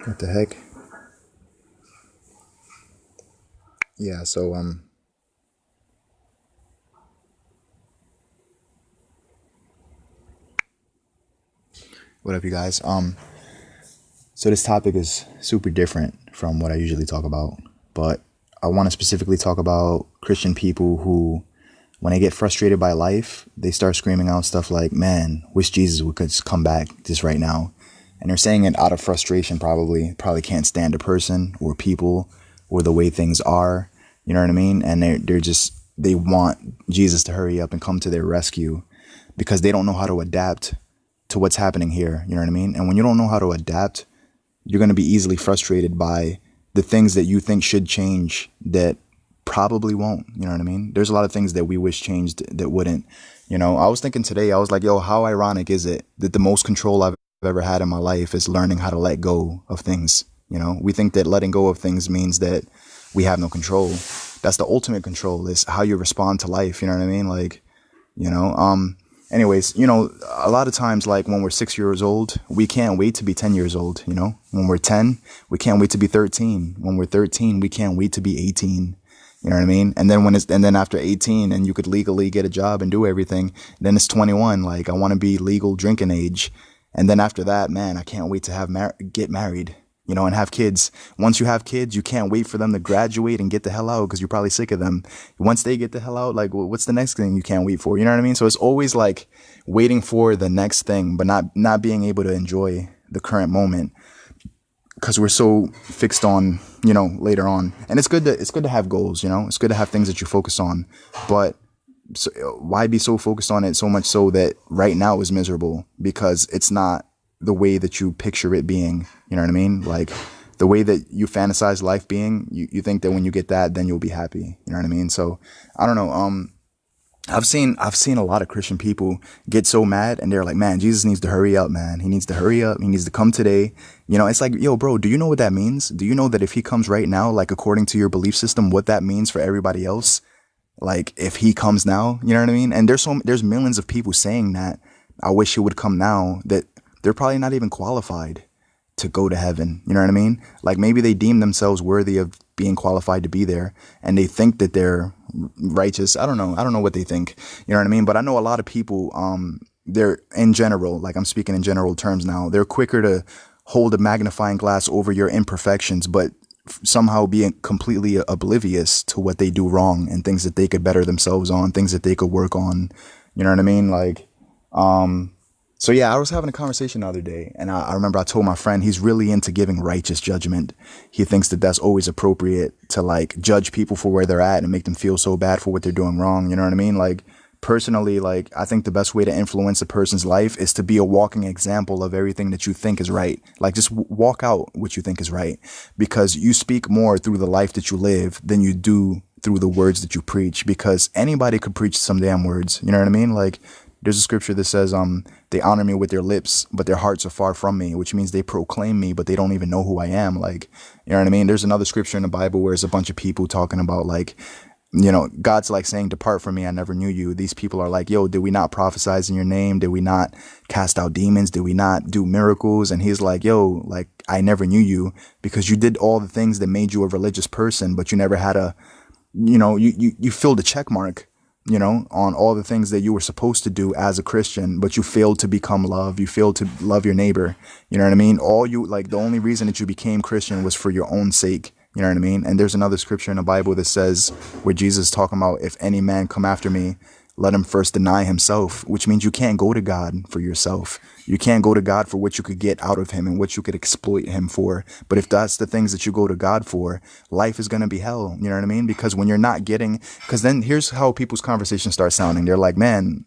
What the heck? Yeah, so what up you guys? So this topic is super different from what I usually talk about, but I want to specifically talk about Christian people who when they get frustrated by life, they start screaming out stuff like, "Man, wish Jesus would just come back just right now." And they're saying it out of frustration, probably can't stand a person or people or the way things are. You know what I mean? And they want Jesus to hurry up and come to their rescue because they don't know how to adapt to what's happening here. You know what I mean? And when you don't know how to adapt, you're going to be easily frustrated by the things that you think should change that probably won't. You know what I mean? There's a lot of things that we wish changed that wouldn't. I was thinking today, I was like, yo, how ironic is it that the most control I've ever had in my life is learning how to let go of things? We think that letting go of things means that we have no control. That's the ultimate control, is how you respond to life. You know what I mean? Like, you know, anyways, a lot of times, like when we're 6 years old, we can't wait to be 10 years old. When we're 10, we can't wait to be 13. When we're 13, we can't wait to be 18. You know what I mean? And then after 18 and you could legally get a job and do everything, then it's 21. Like, I want to be legal drinking age. And then after that, man, I can't wait to get married, and have kids. Once you have kids, you can't wait for them to graduate and get the hell out because you're probably sick of them. Once they get the hell out, like, what's the next thing you can't wait for? You know what I mean? So it's always like waiting for the next thing, but not being able to enjoy the current moment because we're so fixed on, later on. And it's good to have goals, it's good to have things that you focus on, but so, why be so focused on it so much so that right now is miserable because it's not the way that you picture it being. You know what I mean? Like the way that you fantasize life being, you think that when you get that, then you'll be happy. You know what I mean? So I don't know. I've seen a lot of Christian people get so mad and they're like, man, Jesus needs to hurry up, man. He needs to hurry up. He needs to come today. It's like, yo, bro, do you know what that means? Do you know that if he comes right now, like according to your belief system, what that means for everybody else? Like if he comes now, you know what I mean? And there's millions of people saying that I wish he would come now, that they're probably not even qualified to go to heaven. You know what I mean? Like maybe they deem themselves worthy of being qualified to be there and they think that they're righteous. I don't know. I don't know what they think. You know what I mean? But I know a lot of people, they're in general, like I'm speaking in general terms now, they're quicker to hold a magnifying glass over your imperfections, but somehow being completely oblivious to what they do wrong and things that they could better themselves on, things that they could work on. You know what I mean? Like, so yeah, I was having a conversation the other day and I remember I told my friend he's really into giving righteous judgment. He thinks that that's always appropriate to like judge people for where they're at and make them feel so bad for what they're doing wrong. You know what I mean? Like personally, like I think the best way to influence a person's life is to be a walking example of everything that you think is right. Like just walk out what you think is right, because you speak more through the life that you live than you do through the words that you preach, because anybody could preach some damn words. You know what I mean? Like there's a scripture that says, they honor me with their lips, but their hearts are far from me, which means they proclaim me, but they don't even know who I am. Like, you know what I mean? There's another scripture in the Bible where it's a bunch of people talking about like, God's like saying, depart from me, I never knew you. These people are like, yo, did we not prophesize in your name? Did we not cast out demons? Did we not do miracles? And he's like, yo, like, I never knew you because you did all the things that made you a religious person, but you never had you filled a check mark, on all the things that you were supposed to do as a Christian, but you failed to become love. You failed to love your neighbor. You know what I mean? The only reason that you became Christian was for your own sake. You know what I mean? And there's another scripture in the Bible that says, where Jesus is talking about, if any man come after me, let him first deny himself, which means you can't go to God for yourself. You can't go to God for what you could get out of him and what you could exploit him for. But if that's the things that you go to God for, life is going to be hell. You know what I mean? Because when you're not getting, because then here's how people's conversations start sounding. They're like, man,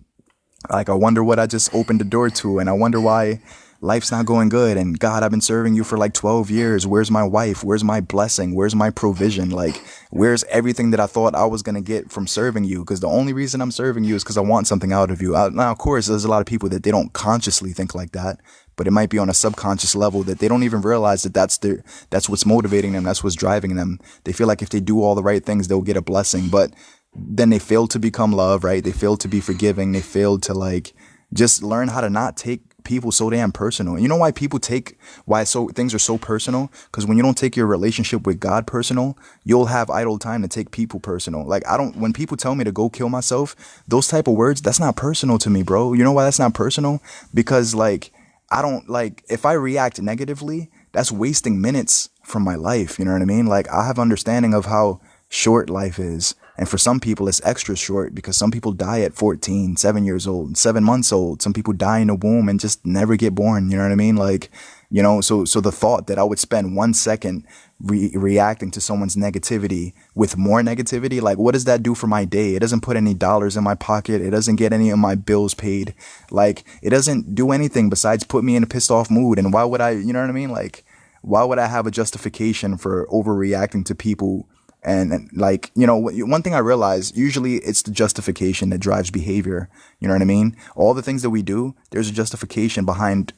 like, I wonder what I just opened the door to. And I wonder why life's not going good. And God, I've been serving you for like 12 years. Where's my wife? Where's my blessing? Where's my provision? Like, where's everything that I thought I was going to get from serving you? Because the only reason I'm serving you is because I want something out of you. Now, of course, there's a lot of people that they don't consciously think like that, but it might be on a subconscious level that they don't even realize that that's what's motivating them. That's what's driving them. They feel like if they do all the right things, they'll get a blessing, but then they fail to become love, right? They fail to be forgiving. They fail to like just learn how to not take people so damn personal. You know why things are so personal? Because when you don't take your relationship with God personal, you'll have idle time to take people personal. Like, I don't, when people tell me to go kill myself, those type of words, that's not personal to me, bro. You know why that's not personal? Because like, I don't like, if I react negatively, that's wasting minutes from my life. You know what I mean? Like, I have understanding of how short life is. And for some people, it's extra short because some people die at 14, 7 years old, 7 months old. Some people die in the womb and just never get born. You know what I mean? Like, so the thought that I would spend 1 second reacting to someone's negativity with more negativity, like, what does that do for my day? It doesn't put any dollars in my pocket. It doesn't get any of my bills paid. Like, it doesn't do anything besides put me in a pissed off mood. And why would I, you know what I mean? Like, why would I have a justification for overreacting to people? And like, one thing I realize, usually it's the justification that drives behavior. You know what I mean? All the things that we do, there's a justification behind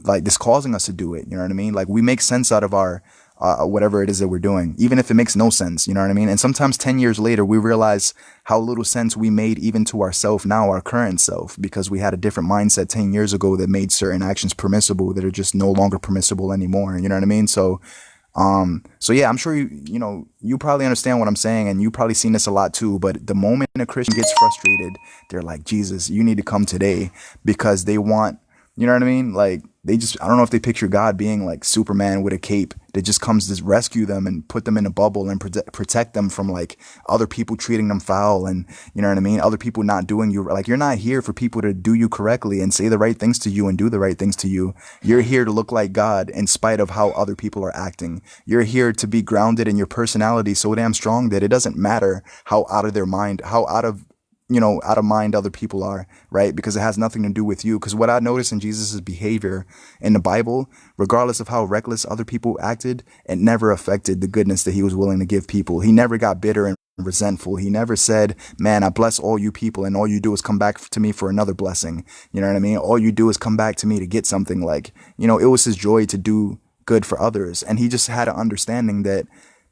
like this causing us to do it. You know what I mean? Like, we make sense out of our whatever it is that we're doing, even if it makes no sense. You know what I mean? And sometimes 10 years later, we realize how little sense we made even to ourself now, our current self, because we had a different mindset 10 years ago that made certain actions permissible that are just no longer permissible anymore. You know what I mean? So yeah, I'm sure you probably understand what I'm saying, and you probably seen this a lot too. But the moment a Christian gets frustrated, they're like, Jesus, you need to come today, because they want, you know what I mean? Like, I don't know if they picture God being like Superman with a cape that just comes to rescue them and put them in a bubble and protect them from like other people treating them foul, and you know what I mean? Other people not doing you, like, you're not here for people to do you correctly and say the right things to you and do the right things to you. You're here to look like God in spite of how other people are acting. You're here to be grounded in your personality so damn strong that it doesn't matter how out of their mind, how out of mind other people are, right? Because it has nothing to do with you. Because what I noticed in Jesus's behavior in the Bible, regardless of how reckless other people acted, it never affected the goodness that he was willing to give people. He never got bitter and resentful. He never said, man, I bless all you people and all you do is come back to me for another blessing. You know what I mean? All you do is come back to me to get something. Like, it was his joy to do good for others. And he just had an understanding that,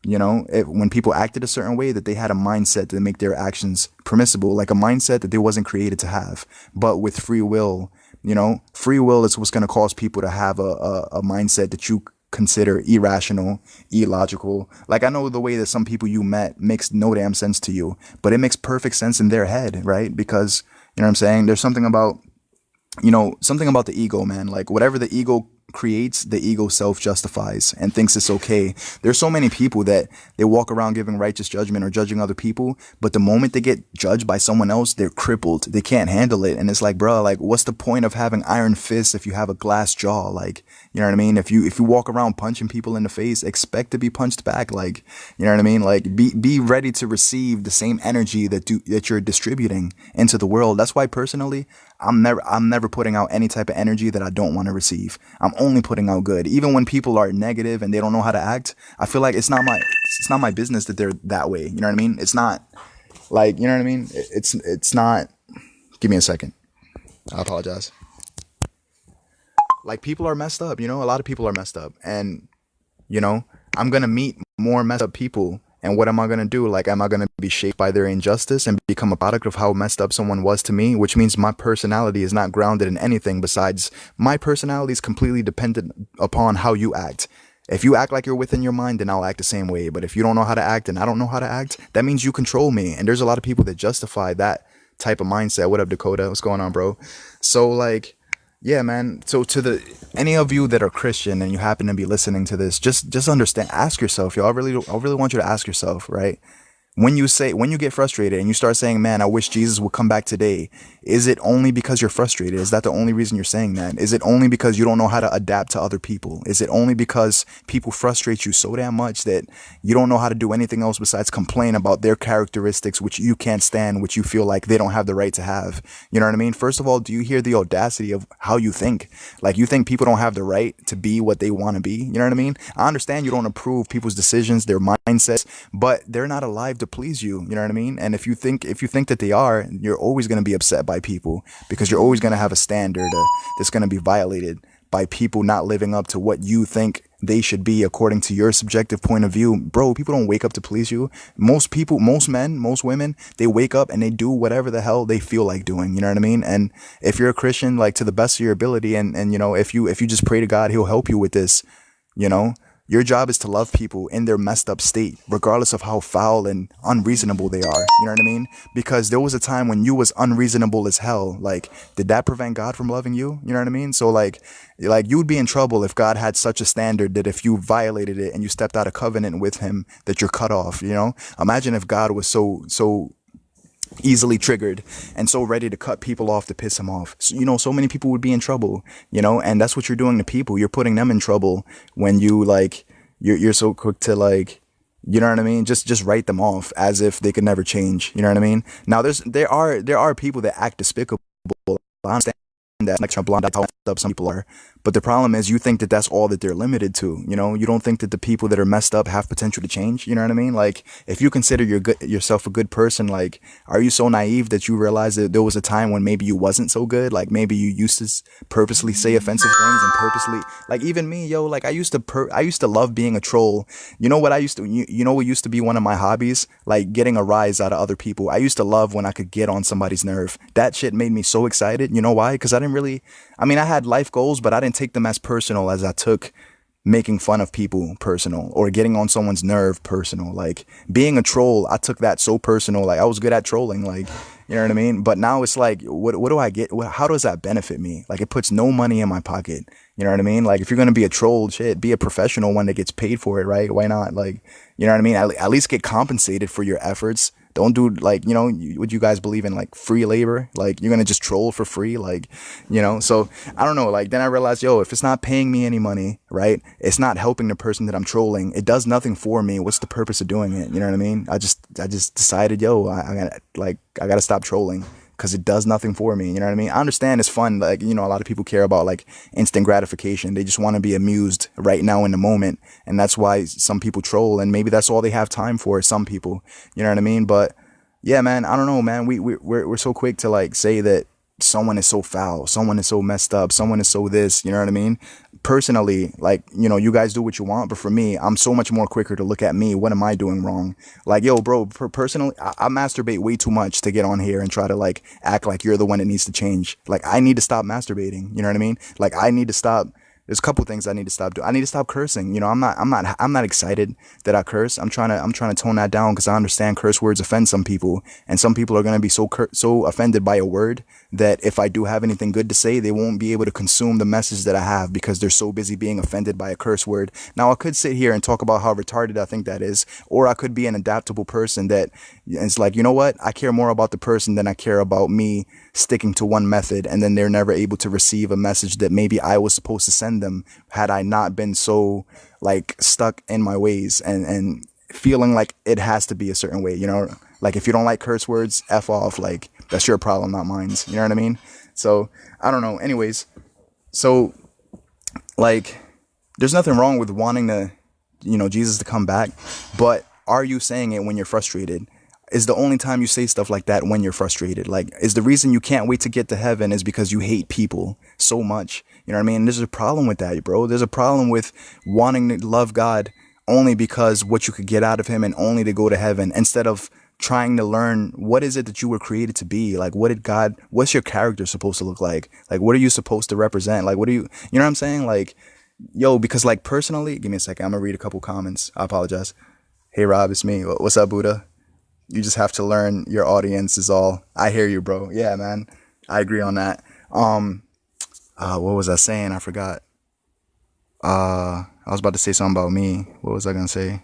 when people acted a certain way, that they had a mindset to make their actions permissible, like a mindset that they wasn't created to have. But with free will, free will is what's going to cause people to have a mindset that you consider irrational, illogical. Like, I know the way that some people you met makes no damn sense to you, but it makes perfect sense in their head, right? Because, you know what I'm saying? There's something about the ego, man. Like, whatever the ego creates, the ego self-justifies and thinks it's okay. There's so many people that they walk around giving righteous judgment or judging other people, but the moment they get judged by someone else, they're crippled. They can't handle it. And it's like, bro, like, what's the point of having iron fists if you have a glass jaw? Like, you know what I mean? If you walk around punching people in the face, expect to be punched back. Like, you know what I mean? Like, be ready to receive the same energy that you're distributing into the world. That's why personally, I'm never putting out any type of energy that I don't want to receive. I'm only putting out good. Even when people are negative and they don't know how to act, I feel like it's not my business that they're that way. You know what I mean? It's not like, you know what I mean? It's not. Give me a second. I apologize. Like, people are messed up, a lot of people are messed up, and I'm going to meet more messed up people. And what am I going to do? Like, am I going to be shaped by their injustice and become a product of how messed up someone was to me? Which means my personality is not grounded in anything besides my personality is completely dependent upon how you act. If you act like you're within your mind, then I'll act the same way. But if you don't know how to act and I don't know how to act, that means you control me. And there's a lot of people that justify that type of mindset. What up, Dakota? What's going on, bro? So, like, yeah, man. So to any of you that are Christian and you happen to be listening to this, just understand, ask yourself, I really want you to ask yourself, right? When you get frustrated and you start saying, man, I wish Jesus would come back today, is it only because you're frustrated? Is that the only reason you're saying that? Is it only because you don't know how to adapt to other people? Is it only because people frustrate you so damn much that you don't know how to do anything else besides complain about their characteristics, which you can't stand, which you feel like they don't have the right to have? You know what I mean? First of all, do you hear the audacity of how you think? Like, you think people don't have the right to be what they want to be? You know what I mean? I understand you don't approve people's decisions, their mindsets, but they're not alive to please you. You know what I mean? And if you think that they are, you're always going to be upset by people, because you're always going to have a standard that's going to be violated by people not living up to what you think they should be according to your subjective point of view. Bro, people don't wake up to please you. Most people, most men, most women, they wake up and they do whatever the hell they feel like doing. You know what I mean? And if you're a Christian, like to the best of your ability, and you know, if you just pray to God, he'll help you with this, you know. Your job is to love people in their messed up state, regardless of how foul and unreasonable they are. You know what I mean? Because there was a time when you was unreasonable as hell. Like, did that prevent God from loving you? You know what I mean? So like you would be in trouble if God had such a standard that if you violated it and you stepped out of covenant with him, that you're cut off, you know? Imagine if God was so easily triggered and so ready to cut people off to piss him off. So, you know, so many people would be in trouble, you know, and that's what you're doing to people. You're putting them in trouble when you like, you're so quick to like, you know what I mean? Just write them off as if they could never change. You know what I mean? Now there are people that act despicable. I understand that, like blonde, that's how messed up some people are. But the problem is you think that that's all that they're limited to. You know, you don't think that the people that are messed up have potential to change. You know what I mean? Like, if you consider yourself a good person, like, are you so naive that you realize that there was a time when maybe you wasn't so good? Like, maybe you used to purposely say offensive things and purposely, like, even me, yo, like, I used to love being a troll. You know what I used to, you know what used to be one of my hobbies? Like, getting a rise out of other people. I used to love when I could get on somebody's nerve. That shit made me so excited. You know why? Because I mean, I had life goals, but I didn't take them as personal as I took making fun of people personal, or getting on someone's nerve personal. Like, being a troll, I took that so personal. Like, I was good at trolling, like, you know what I mean? But now it's like, what do I get? How does that benefit me? Like, it puts no money in my pocket. You know what I mean? Like, if you're going to be a troll, shit, be a professional one that gets paid for it, right? Why not? Like, you know what I mean? At least get compensated for your efforts. Don't do, like, you know, would you guys believe in like free labor? Like, you're going to just troll for free? Like, you know, so I don't know. Like, then I realized, yo, if it's not paying me any money, right? It's not helping the person that I'm trolling. It does nothing for me. What's the purpose of doing it? You know what I mean? I just decided, yo, I gotta stop trolling, because it does nothing for me. You know what I mean? I understand it's fun. Like, you know, a lot of people care about like instant gratification. They just want to be amused right now in the moment. And that's why some people troll, and maybe that's all they have time for, some people, you know what I mean? But yeah, man, I don't know, man. We're so quick to like say that someone is so foul, someone is so messed up, someone is so this, you know what I mean? Personally, like, you know, you guys do what you want, but for me, I'm so much more quicker to look at me. What am I doing wrong? Like, yo, bro, personally, I masturbate way too much to get on here and try to like act like you're the one that needs to change. Like, I need to stop masturbating. You know what I mean? Like, I need to stop. There's a couple things I need to stop doing. I need to stop cursing. You know, I'm not excited that I curse. I'm trying to tone that down, because I understand curse words offend some people, and some people are going to be so offended by a word that if I do have anything good to say, they won't be able to consume the message that I have, because they're so busy being offended by a curse word. Now, I could sit here and talk about how retarded I think that is, or I could be an adaptable person that it's like, you know what? I care more about the person than I care about me sticking to one method, and then they're never able to receive a message that maybe I was supposed to send them, had I not been so like stuck in my ways and feeling like it has to be a certain way, you know? Like, if you don't like curse words, F off. Like, that's your problem, not mine. You know what I mean? So I don't know. Anyways, so like, there's nothing wrong with wanting to, you know, Jesus to come back, but are you saying it when you're frustrated? Is the only time you say stuff like that when you're frustrated? Like, is the reason you can't wait to get to heaven is because you hate people so much? You know what I mean? There's a problem with that, bro. There's a problem with wanting to love God only because what you could get out of him, and only to go to heaven, instead of trying to learn what is it that you were created to be. Like, what's your character supposed to look like? Like, what are you supposed to represent? Like, you know what I'm saying? Like, yo, because like, personally, give me a second. I'm gonna read a couple comments. I apologize. Hey, Rob, it's me. What's up, Buddha? You just have to learn your audience is all. I hear you, bro. Yeah, man. I agree on that. What was I saying? I forgot. I was about to say something about me. What was I gonna say?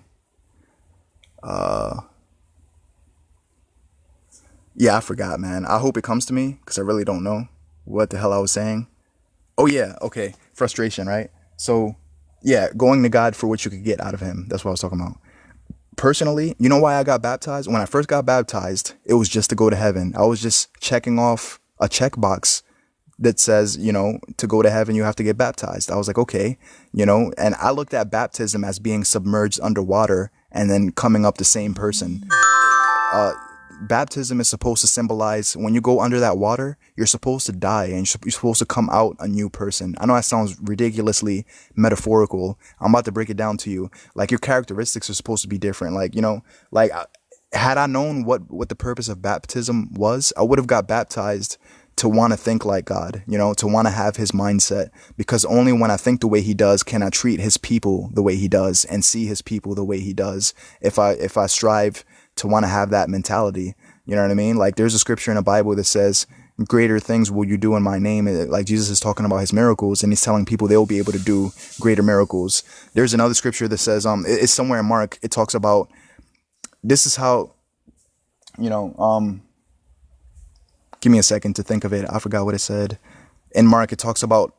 Yeah, I forgot, man. I hope it comes to me, because I really don't know what the hell I was saying. Oh yeah, okay. Frustration, right? So yeah, going to God for what you could get out of him. That's what I was talking about. Personally, you know why I got baptized? When I first got baptized, it was just to go to heaven. I was just checking off a checkbox that says, you know, to go to heaven, you have to get baptized. I was like, okay, you know, and I looked at baptism as being submerged underwater and then coming up the same person. baptism is supposed to symbolize when you go under that water, you're supposed to die and you're supposed to come out a new person. I know that sounds ridiculously metaphorical. I'm about to break it down to you. Like, your characteristics are supposed to be different. Like, like, had I known what the purpose of baptism was, I would have got baptized to want to think like God, to want to have his mindset, because only when I think the way he does can I treat his people the way he does and see his people the way he does. If I strive to want to have that mentality, you know what I mean? Like, there's a scripture in the Bible that says, greater things will you do in my name. Like, Jesus is talking about his miracles, and he's telling people they'll be able to do greater miracles. There's another scripture that says, it's somewhere in Mark. It talks about, this is how, give me a second to think of it. I forgot what it said. In Mark, it talks about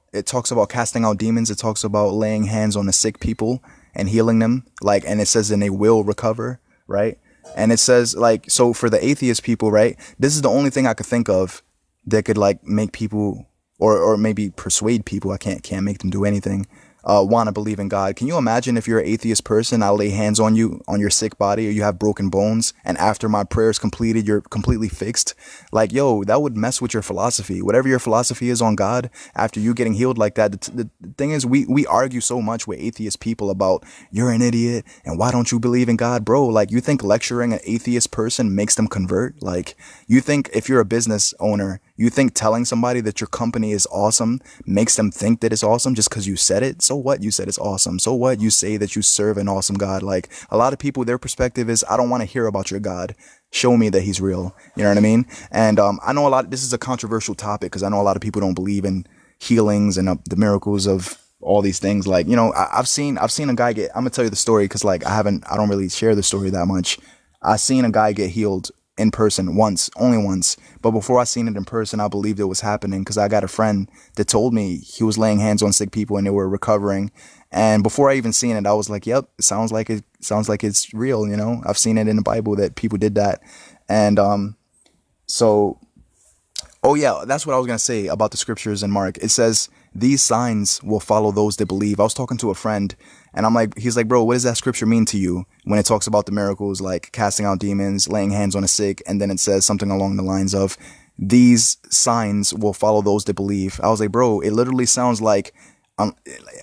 casting out demons. It talks about laying hands on the sick people and healing them. Like, and it says, and they will recover, right? And it says, like, so for the atheist people, right, this is the only thing I could think of that could, like, make people, or maybe persuade people, I can't make them do anything, want to believe in God. Can you imagine if you're an atheist person, I lay hands on you, on your sick body, or you have broken bones, and after my prayer is completed, you're completely fixed? Like, yo, that would mess with your philosophy. Whatever your philosophy is on God, after you getting healed like that, the thing is, we argue so much with atheist people about, you're an idiot, and why don't you believe in God? Bro, like, you think lecturing an atheist person makes them convert? Like, you think if you're a business owner, you think telling somebody that your company is awesome makes them think that it's awesome just because you said it? So what? You said it's awesome. So what? You say that you serve an awesome God. Like, a lot of people, their perspective is, I don't want to hear about your God. Show me that he's real. You know what I mean? And I know this is a controversial topic, because I know a lot of people don't believe in healings and the miracles of all these things. Like, I've seen a guy get, I'm gonna tell you the story, because, like, I don't really share the story that much. I seen a guy get healed in person once, only once. But before I seen it in person, I believed it was happening, because I got a friend that told me he was laying hands on sick people and they were recovering. And before I even seen it, I was like, yep, it sounds like it's real. I've seen it in the Bible that people did that. And so, oh yeah, that's what I was going to say about the scriptures in Mark. It says, these signs will follow those that believe. I was talking to a friend, and he's like, bro, what does that scripture mean to you when it talks about the miracles, like casting out demons, laying hands on the sick, and then it says something along the lines of, these signs will follow those that believe? I was like, bro, it literally sounds like,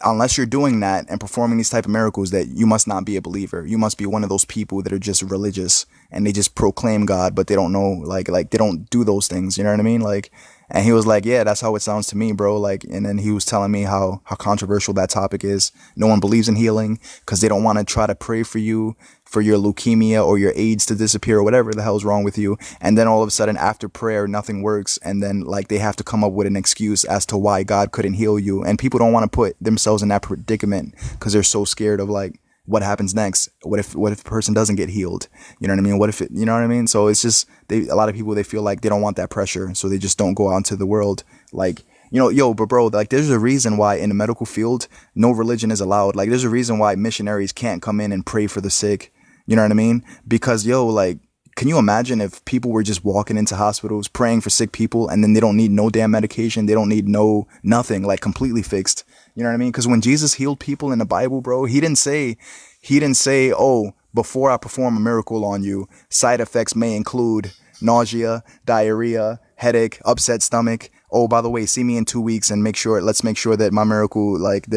unless you're doing that and performing these type of miracles, that you must not be a believer. You must be one of those people that are just religious and they just proclaim God, but they don't know, like they don't do those things. You know what I mean? Like, and he was like, yeah, that's how it sounds to me, bro. Like, and then he was telling me how controversial that topic is. No one believes in healing because they don't want to try to pray for you for your leukemia or your AIDS to disappear or whatever the hell's wrong with you. And then all of a sudden after prayer, nothing works. And then, like, they have to come up with an excuse as to why God couldn't heal you. And people don't want to put themselves in that predicament because they're so scared of, like, what happens next? What if the person doesn't get healed? You know what I mean? What if you know what I mean? So it's just, a lot of people, they feel like they don't want that pressure. So they just don't go out into the world. Like, but bro, like, there's a reason why in the medical field, no religion is allowed. Like, there's a reason why missionaries can't come in and pray for the sick. You know what I mean? Because, like, can you imagine if people were just walking into hospitals praying for sick people and then they don't need no damn medication? They don't need nothing, like, completely fixed. You know what I mean? Because when Jesus healed people in the Bible, bro, he didn't say, oh, before I perform a miracle on you, side effects may include nausea, diarrhea, headache, upset stomach. Oh, by the way, see me in 2 weeks and let's make sure that my miracle, like,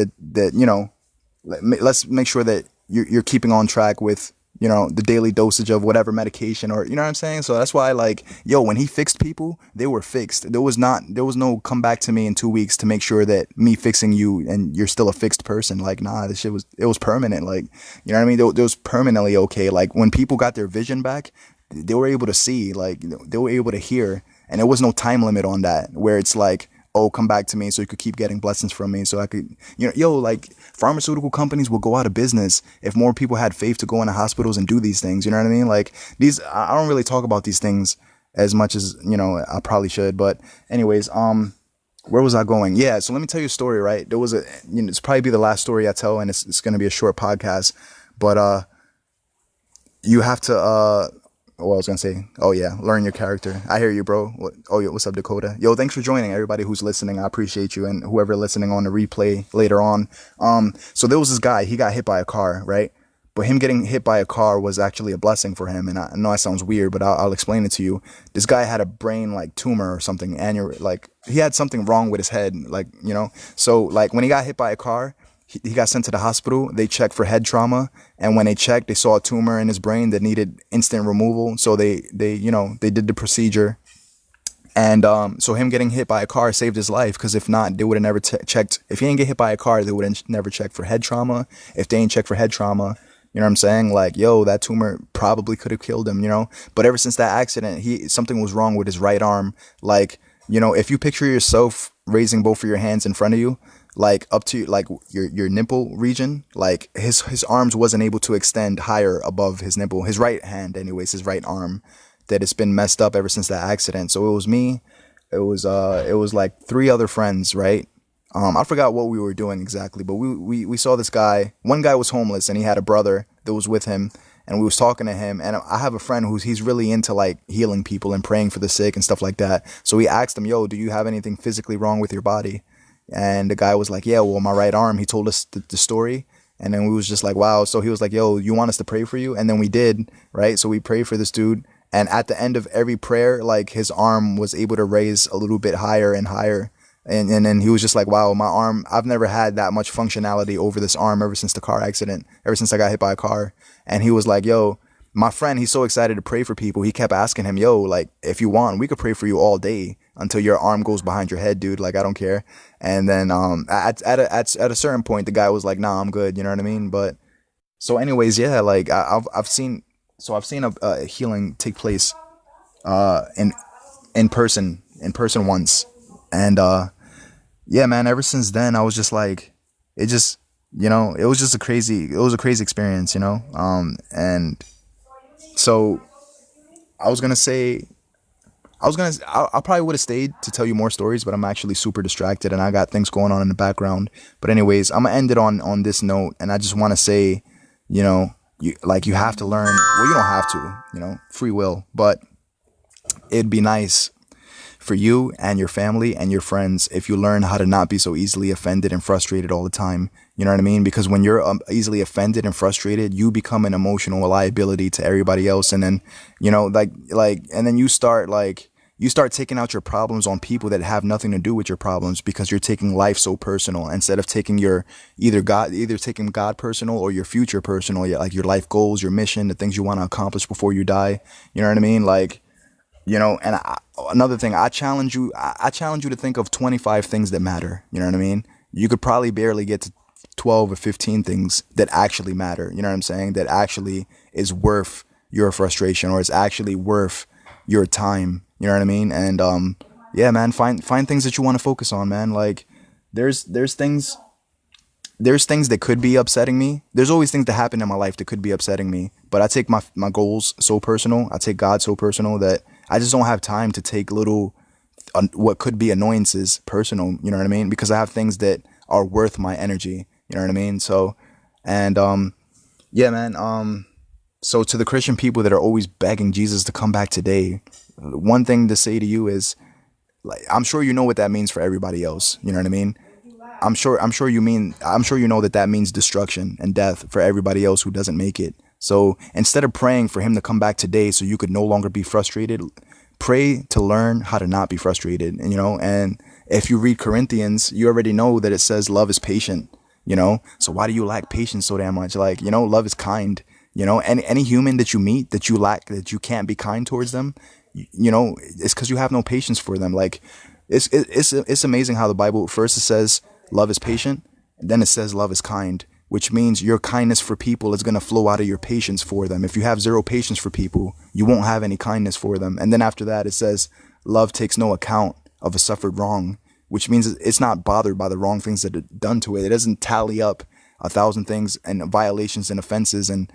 let's make sure that you're keeping on track with, the daily dosage of whatever medication, or, you know what I'm saying? So that's why, like, when he fixed people, they were fixed. There was no come back to me in 2 weeks to make sure that me fixing you and you're still a fixed person. Like, nah, this shit was permanent. Like, you know what I mean? It was permanently okay. Like, when people got their vision back, they were able to see, like, they were able to hear, and there was no time limit on that where it's like, oh, come back to me so you could keep getting blessings from me so I could, like, pharmaceutical companies will go out of business if more people had faith to go into hospitals and do these things. You know what I mean? Like, I don't really talk about these things as much as, I probably should. But anyways, where was I going? Yeah. So let me tell you a story, right? There was it's probably be the last story I tell, and it's going to be a short podcast, but, you have to, what I was going to say, oh yeah, learn your character. I hear you, bro. What's up, Dakota? Yo, thanks for joining, everybody who's listening. I appreciate you, and whoever listening on the replay later on. So there was this guy, he got hit by a car, right? But him getting hit by a car was actually a blessing for him. And I know that sounds weird, but I'll explain it to you. This guy had a brain like tumor or something, and you're like he had something wrong with his head, like So like when he got hit by a car, he got sent to the hospital. They checked for head trauma, and when they checked, they saw a tumor in his brain that needed instant removal. So they did the procedure. And so him getting hit by a car saved his life, because if not, they would have never checked. If he didn't get hit by a car, they would have never checked for head trauma. If they didn't check for head trauma, you know what I'm saying? Like, yo, that tumor probably could have killed him. But ever since that accident, something was wrong with his right arm. Like, if you picture yourself raising both of your hands in front of you, like up to like your nipple region, like his arms wasn't able to extend higher above his nipple. His right hand, anyways, his right arm. That it's been messed up ever since that accident. So it was me, it was like 3 other friends, right? I forgot what we were doing exactly, but we saw this guy. One guy was homeless, and he had a brother that was with him, and we was talking to him. And I have a friend he's really into like healing people and praying for the sick and stuff like that. So we asked him, yo, do you have anything physically wrong with your body? And the guy was like, yeah, well, my right arm. He told us the story. And then we was just like, wow. So he was like, yo, you want us to pray for you? And then we did, right? So we prayed for this dude. And at the end of every prayer, like his arm was able to raise a little bit higher and higher. And then he was just like, wow, my arm, I've never had that much functionality over this arm ever since the car accident, ever since I got hit by a car. And he was like, yo, my friend, he's so excited to pray for people. He kept asking him, yo, like, if you want, we could pray for you all day until your arm goes behind your head, dude. Like, I don't care. And then at a certain point, the guy was like, nah, I'm good. You know what I mean? But so anyways, yeah, like I've seen a healing take place in person once. And yeah, man, ever since then I was just like, it just, it was just a crazy experience, and so I probably would have stayed to tell you more stories, but I'm actually super distracted and I got things going on in the background. But anyways, I'm gonna end it on this note, and I just want to say, you have to learn. Well, you don't have to, free will, but it'd be nice for you and your family and your friends if you learn how to not be so easily offended and frustrated all the time. You know what I mean? Because when you're easily offended and frustrated, you become an emotional liability to everybody else. And then, and then you start taking out your problems on people that have nothing to do with your problems, because you're taking life so personal instead of taking either taking God personal or your future personal, like your life goals, your mission, the things you want to accomplish before you die. You know what I mean? Like, and another thing, I challenge you to think of 25 things that matter. You know what I mean? You could probably barely get to 12 or 15 things that actually matter. You know what I'm saying? That actually is worth your frustration, or is actually worth your time. You know what I mean? And yeah, man, find things that you want to focus on, man. Like there's things that could be upsetting me. There's always things that happen in my life that could be upsetting me, but I take my goals so personal. I take God so personal that I just don't have time to take little what could be annoyances personal. You know what I mean? Because I have things that are worth my energy. You know what I mean? So, and yeah, man. So to the Christian people that are always begging Jesus to come back today, one thing to say to you is, like, I'm sure you know what that means for everybody else. You know what I mean? I'm sure you know that means destruction and death for everybody else who doesn't make it. So instead of praying for him to come back today so you could no longer be frustrated, pray to learn how to not be frustrated. And, and if you read Corinthians, you already know that it says love is patient, so why do you lack patience so damn much? Like, love is kind, and any human that you meet that you can't be kind towards them, it's because you have no patience for them. Like it's amazing how the Bible, first it says love is patient, and then it says love is kind, which means your kindness for people is going to flow out of your patience for them. If you have zero patience for people, you won't have any kindness for them. And then after that, it says love takes no account of a suffered wrong, which means it's not bothered by the wrong things that are done to it. It doesn't tally up 1,000 things and violations and offenses. And,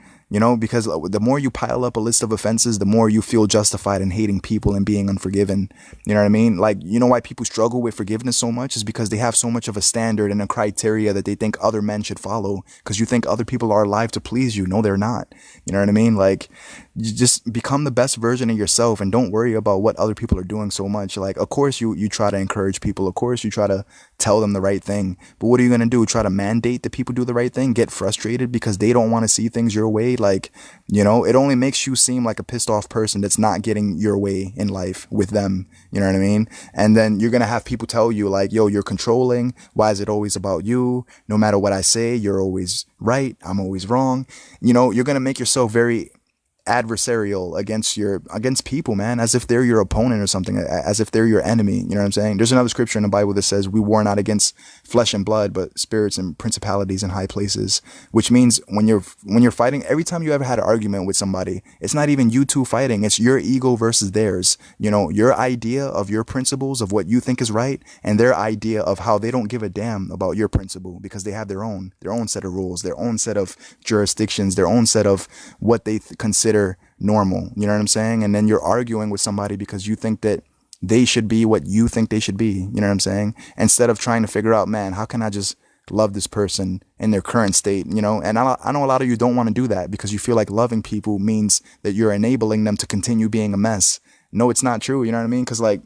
because the more you pile up a list of offenses, the more you feel justified in hating people and being unforgiven. You know what I mean? Like, why people struggle with forgiveness so much is because they have so much of a standard and a criteria that they think other men should follow, because you think other people are alive to please you. No, they're not. You know what I mean? Like, you just become the best version of yourself and don't worry about what other people are doing so much. Like, of course you try to encourage people. Of course you try to tell them the right thing. But what are you going to do? Try to mandate that people do the right thing? Get frustrated because they don't want to see things your way? Like, it only makes you seem like a pissed off person that's not getting your way in life with them. You know what I mean? And then you're going to have people tell you like, yo, you're controlling. Why is it always about you? No matter what I say, you're always right. I'm always wrong. You're going to make yourself very adversarial against people, man, as if they're your opponent or something, as if they're your enemy. You know what I'm saying? There's another scripture in the Bible that says we war not against flesh and blood, but spirits and principalities in high places, which means when you're fighting, every time you ever had an argument with somebody, it's not even you two fighting, it's your ego versus theirs. Your idea of your principles of what you think is right and their idea of how they don't give a damn about your principle because they have their own set of rules, their own set of jurisdictions, their own set of what they consider normal. You know what I'm saying? And then you're arguing with somebody because you think that they should be what you think they should be. You know what I'm saying? Instead of trying to figure out, man, how can I just love this person in their current state? And I know a lot of you don't want to do that because you feel like loving people means that you're enabling them to continue being a mess. No, it's not true. You know what I mean? Because like,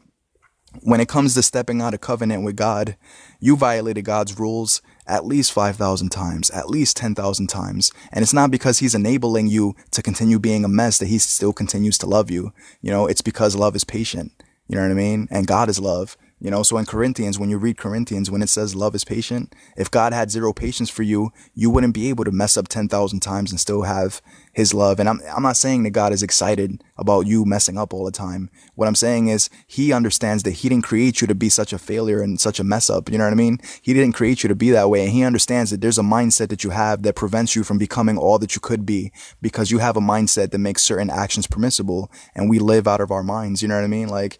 when it comes to stepping out of covenant with God, you violated God's rules at least 5,000 times, at least 10,000 times. And it's not because he's enabling you to continue being a mess that he still continues to love you. It's because love is patient. You know what I mean? And God is love. So in Corinthians, when you read Corinthians, when it says love is patient, if God had zero patience for you, you wouldn't be able to mess up 10,000 times and still have his love. And I'm not saying that God is excited about you messing up all the time. What I'm saying is he understands that he didn't create you to be such a failure and such a mess up. You know what I mean? He didn't create you to be that way. And he understands that there's a mindset that you have that prevents you from becoming all that you could be because you have a mindset that makes certain actions permissible. And we live out of our minds. You know what I mean? Like,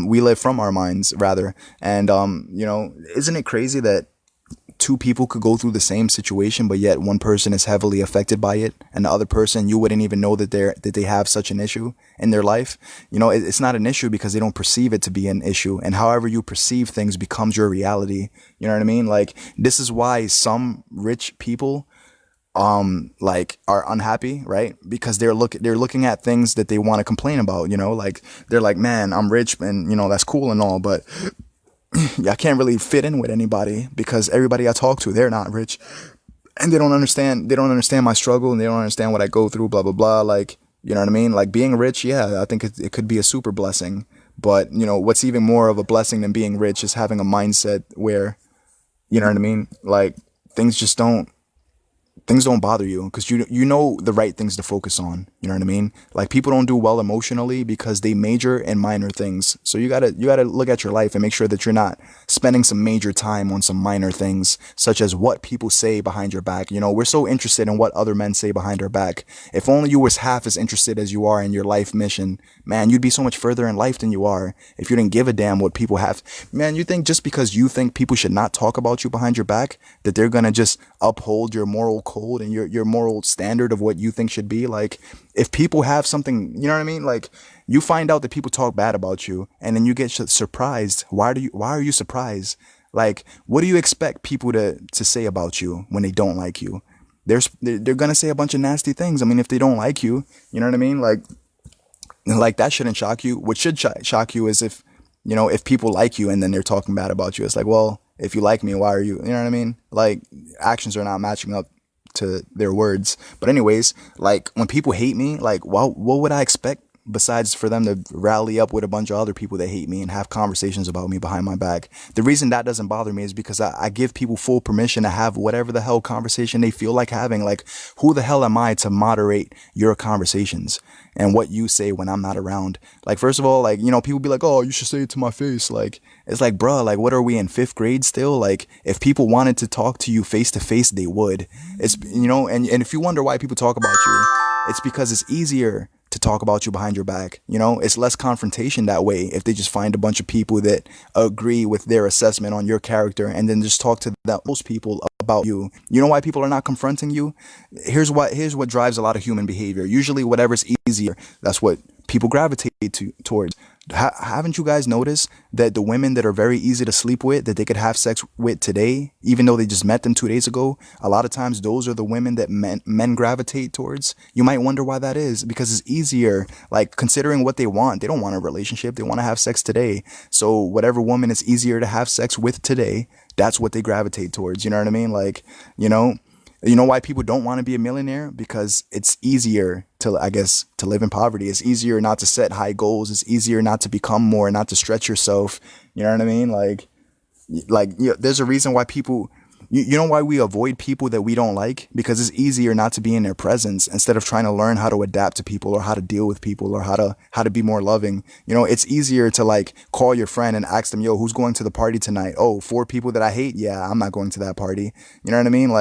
we live from our minds rather. And, isn't it crazy that two people could go through the same situation, but yet one person is heavily affected by it, and the other person, you wouldn't even know that they have such an issue in their life? It's not an issue because they don't perceive it to be an issue, and however you perceive things becomes your reality. You know what I mean? Like, this is why some rich people like are unhappy, right? Because they're looking at things that they want to complain about. Like they're like, man, I'm rich, and that's cool and all, but I can't really fit in with anybody because everybody I talk to, they're not rich, and they don't understand my struggle, and they don't understand what I go through, blah blah blah. Like, you know what I mean? Like, being rich, yeah, I think it could be a super blessing, but what's even more of a blessing than being rich is having a mindset where, you know what I mean, like things don't bother you because you know the right things to focus on. You know what I mean? Like, people don't do well emotionally because they major in minor things. So you gotta look at your life and make sure that you're not spending some major time on some minor things, such as what people say behind your back. We're so interested in what other men say behind our back. If only you was half as interested as you are in your life mission, man, you'd be so much further in life than you are if you didn't give a damn what people have. Man, you think just because you think people should not talk about you behind your back, that they're gonna just uphold your moral code and your moral standard of what you think should be? Like, if people have something, you know what I mean? Like, you find out that people talk bad about you, and then you get surprised. Why are you surprised? Like, what do you expect people to say about you when they don't like you? They're gonna say a bunch of nasty things. I mean, if they don't like you, you know what I mean? Like that shouldn't shock you. What should shock you is if people like you and then they're talking bad about you. It's like, well, if you like me, why are you know what I mean? Like, actions are not matching up to their words. But anyways, like, when people hate me, like, what would I expect besides for them to rally up with a bunch of other people that hate me and have conversations about me behind my back? The reason that doesn't bother me is because I give people full permission to have whatever the hell conversation they feel like having. Like, who the hell am I to moderate your conversations and what you say when I'm not around? Like, first of all, like, people be like, oh, you should say it to my face. Like, it's like, bruh, like, what are we in 5th grade still? Like, if people wanted to talk to you face to face, they would. It's, and if you wonder why people talk about you, it's because it's easier to talk about you behind your back. It's less confrontation that way if they just find a bunch of people that agree with their assessment on your character and then just talk to those people about you. You know why people are not confronting you? Here's what drives a lot of human behavior. Usually whatever's easier, that's what people gravitate towards. Haven't you guys noticed that the women that are very easy to sleep with, that they could have sex with today, even though they just met them 2 days ago, a lot of times those are the women that men gravitate towards? You might wonder why that is, because it's easier, like considering what they want. They don't want a relationship. They want to have sex today. So whatever woman is easier to have sex with today, that's what they gravitate towards. You know what I mean? Like, you know why people don't want to be a millionaire? Because it's easier to, I guess, to live in poverty. It's easier not to set high goals. It's easier not to become more, not to stretch yourself. You know what I mean? There's a reason why people, you know why we avoid people that we don't like? Because it's easier not to be in their presence instead of trying to learn how to adapt to people or how to deal with people or how to be more loving. It's easier to like call your friend and ask them, yo, who's going to the party tonight? Oh, 4 people that I hate. Yeah, I'm not going to that party. You know what I mean?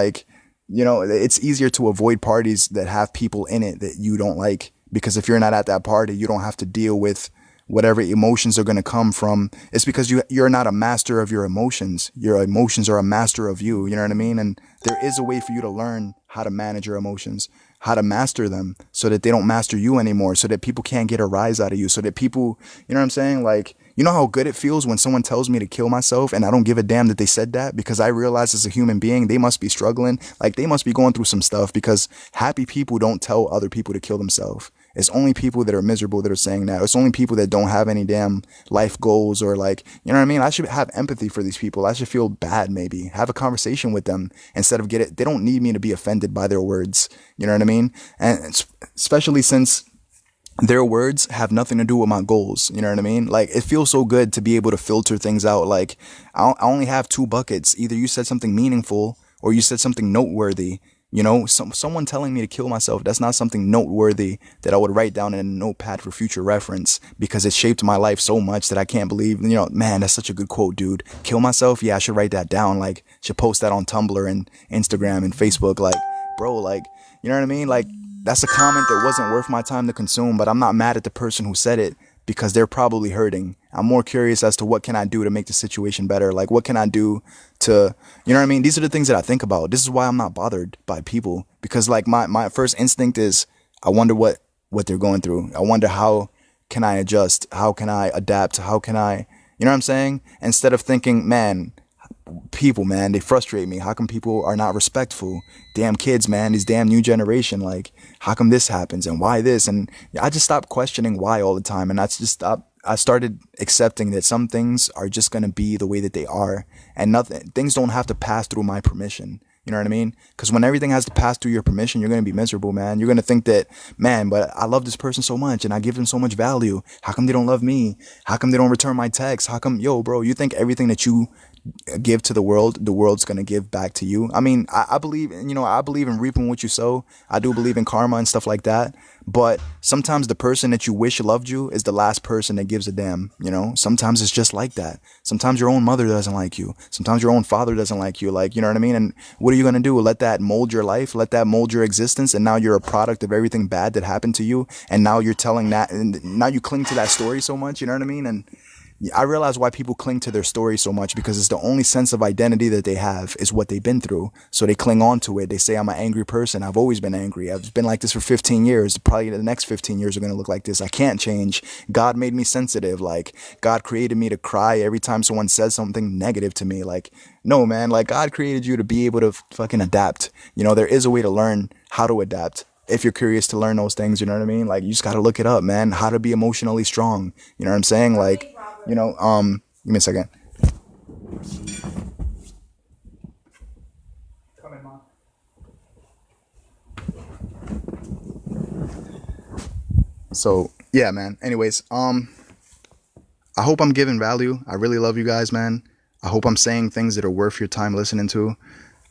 It's easier to avoid parties that have people in it that you don't like, because if you're not at that party, you don't have to deal with whatever emotions are going to come from. It's because you're not a master of your emotions. Your emotions are a master of you. You know what I mean? And there is a way for you to learn how to manage your emotions, how to master them so that they don't master you anymore, so that people can't get a rise out of you, so that people, you know what I'm saying? Like, you know how good it feels when someone tells me to kill myself and I don't give a damn that they said that, because I realize as a human being, they must be struggling. Like, they must be going through some stuff, because happy people don't tell other people to kill themselves. It's only people that are miserable that are saying that. It's only people that don't have any damn life goals or like, you know what I mean? I should have empathy for these people. I should feel bad, maybe have a conversation with them instead of they don't need me to be offended by their words. You know what I mean? And especially since their words have nothing to do with my goals. You know what I mean? Like, it feels so good to be able to filter things out. Like, I only have 2 buckets. Either you said something meaningful or you said something noteworthy. Someone telling me to kill myself, that's not something noteworthy that I would write down in a notepad for future reference, because it shaped my life so much that I can't believe, man, that's such a good quote, dude. Kill myself? Yeah, I should write that down. Like, should post that on Tumblr and Instagram and Facebook. Like, bro, like, you know what I mean? Like, that's a comment that wasn't worth my time to consume, but I'm not mad at the person who said it, because they're probably hurting. I'm more curious as to what can I do to make the situation better? Like, what can I do to, you know what I mean? These are the things that I think about. This is why I'm not bothered by people, because like my first instinct is, I wonder what they're going through. I wonder, how can I adjust? How can I adapt? How can I, you know what I'm saying? Instead of thinking, man, people, man, they frustrate me. How come people are not respectful? Damn kids, man, these damn new generation. Like, how come this happens and why this? And I just stopped questioning why all the time. And I started accepting that some things are just going to be the way that they are, and things don't have to pass through my permission. You know what I mean? Because when everything has to pass through your permission, you're going to be miserable, man. You're going to think that, man, but I love this person so much and I give them so much value. How come they don't love me? How come they don't return my text? How come, yo, bro, you think everything that you give to the world's going to give back to you? I mean, I believe, I believe in reaping what you sow. I do believe in karma and stuff like that. But sometimes the person that you wish loved you is the last person that gives a damn. Sometimes it's just like that. Sometimes your own mother doesn't like you. Sometimes your own father doesn't like you. Like, you know what I mean? And what are you going to do? Let that mold your life? Let that mold your existence? And now you're a product of everything bad that happened to you. And now you're telling that, and now you cling to that story so much. You know what I mean? And I realize why people cling to their story so much, because it's the only sense of identity that they have is what they've been through. So they cling on to it. They say, I'm an angry person. I've always been angry. I've been like this for 15 years. Probably the next 15 years are going to look like this. I can't change. God made me sensitive. Like, God created me to cry every time someone says something negative to me. Like, no, man, like, God created you to be able to fucking adapt. There is a way to learn how to adapt. If you're curious to learn those things, you know what I mean? Like, you just got to look it up, man. How to be emotionally strong. You know what I'm saying? Like, give me a second. Come in, Mom. So, yeah, man. Anyways, I hope I'm giving value. I really love you guys, man. I hope I'm saying things that are worth your time listening to.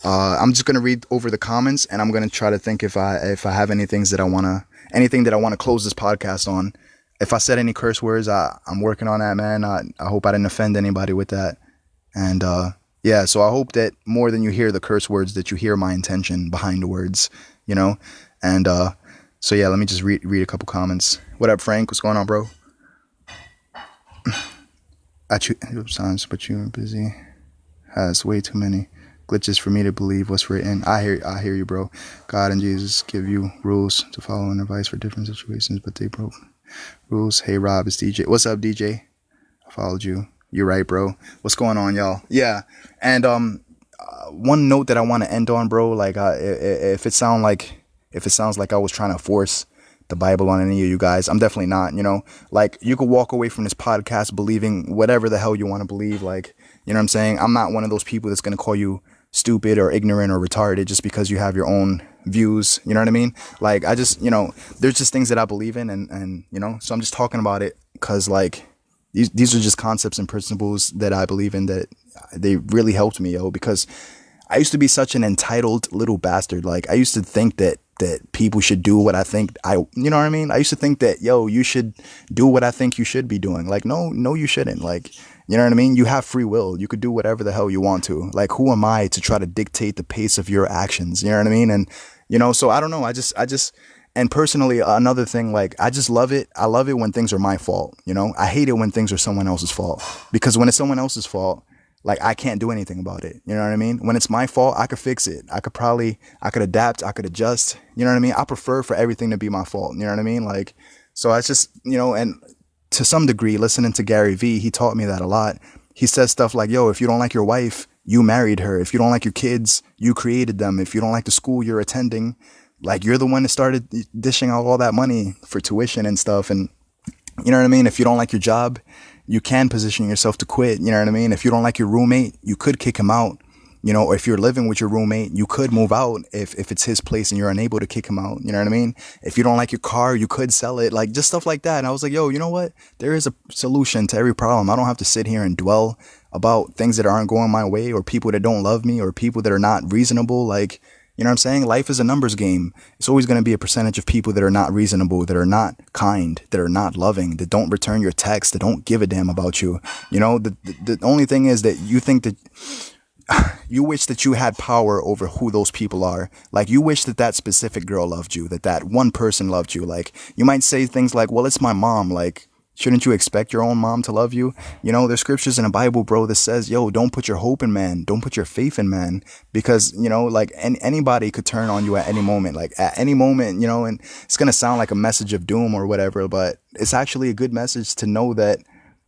I'm just gonna read over the comments, and I'm gonna try to think if I have anything that I wanna close this podcast on. If I said any curse words, I'm working on that, man. I hope I didn't offend anybody with that. And yeah, so I hope that more than you hear the curse words, that you hear my intention behind the words, And so yeah, let me just read a couple comments. What up, Frank? What's going on, bro? I choose signs, but you're busy. Has way too many glitches for me to believe what's written. I hear you, bro. God and Jesus give you rules to follow and advice for different situations, but they broke. Rules. Hey Rob, it's DJ. What's up, DJ? I followed you. You're right, bro. What's going on, y'all? Yeah. And one note that I want to end on, bro. Like, if it sounds like I was trying to force the Bible on any of you guys, I'm definitely not. You know, like you could walk away from this podcast believing whatever the hell you want to believe. Like, you know what I'm saying? I'm not one of those people that's gonna call you stupid or ignorant or retarded just because you have your own views. You know what I mean? Like, I just, there's just things that I believe in, and so I'm just talking about it because like these are just concepts and principles that I believe in that they really helped me, yo, because I used to be such an entitled little bastard. Like, I used to think that people should do what I think you know what I mean? I used to think that, yo, you should do what I think you should be doing. Like, no, you shouldn't. Like, you know what I mean? You have free will. You could do whatever the hell you want to. Like, who am I to try to dictate the pace of your actions? You know what I mean? And, so I don't know. I just, and personally, another thing, like, I just love it. I love it when things are my fault. I hate it when things are someone else's fault, because when it's someone else's fault, like, I can't do anything about it. You know what I mean? When it's my fault, I could fix it. I could adapt. I could adjust. You know what I mean? I prefer for everything to be my fault. You know what I mean? Like, so I just, and to some degree, listening to Gary Vee, he taught me that a lot. He says stuff like, yo, if you don't like your wife, you married her. If you don't like your kids, you created them. If you don't like the school you're attending, like, you're the one that started dishing out all that money for tuition and stuff. And you know what I mean? If you don't like your job, you can position yourself to quit. You know what I mean? If you don't like your roommate, you could kick him out. Or if you're living with your roommate, you could move out if it's his place and you're unable to kick him out. You know what I mean? If you don't like your car, you could sell it. Like, just stuff like that. And I was like, yo, you know what? There is a solution to every problem. I don't have to sit here and dwell about things that aren't going my way, or people that don't love me, or people that are not reasonable. Like, you know what I'm saying? Life is a numbers game. It's always going to be a percentage of people that are not reasonable, that are not kind, that are not loving, that don't return your text, that don't give a damn about you. The only thing is that you think that you wish that you had power over who those people are. Like, you wish that specific girl loved you, that one person loved you. Like, you might say things like, well, it's my mom. Like, shouldn't you expect your own mom to love you? There's scriptures in the Bible, bro, that says, yo, don't put your hope in man. Don't put your faith in man. Because, like, anybody could turn on you at any moment. Like, at any moment, and it's going to sound like a message of doom or whatever, but it's actually a good message to know that,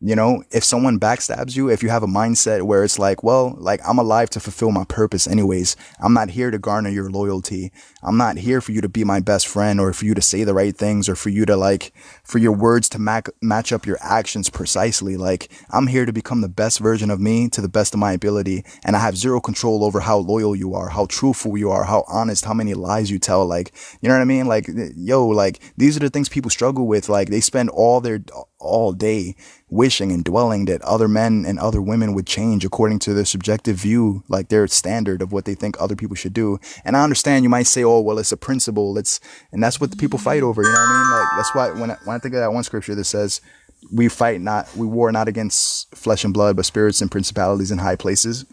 if someone backstabs you, if you have a mindset where it's like, well, like, I'm alive to fulfill my purpose anyways. I'm not here to garner your loyalty. I'm not here for you to be my best friend, or for you to say the right things, or for you to, like, for your words to match up your actions precisely. Like, I'm here to become the best version of me to the best of my ability. And I have zero control over how loyal you are, how truthful you are, how honest, how many lies you tell. Like, you know what I mean? Like, yo, like, these are the things people struggle with. Like, they spend all day wishing and dwelling that other men and other women would change according to their subjective view, like their standard of what they think other people should do. And I understand you might say, oh, well, it's a principle. And that's what the people fight over. You know what I mean? Like, that's why when I think of that one scripture that says, we war not against flesh and blood, but spirits and principalities in high places.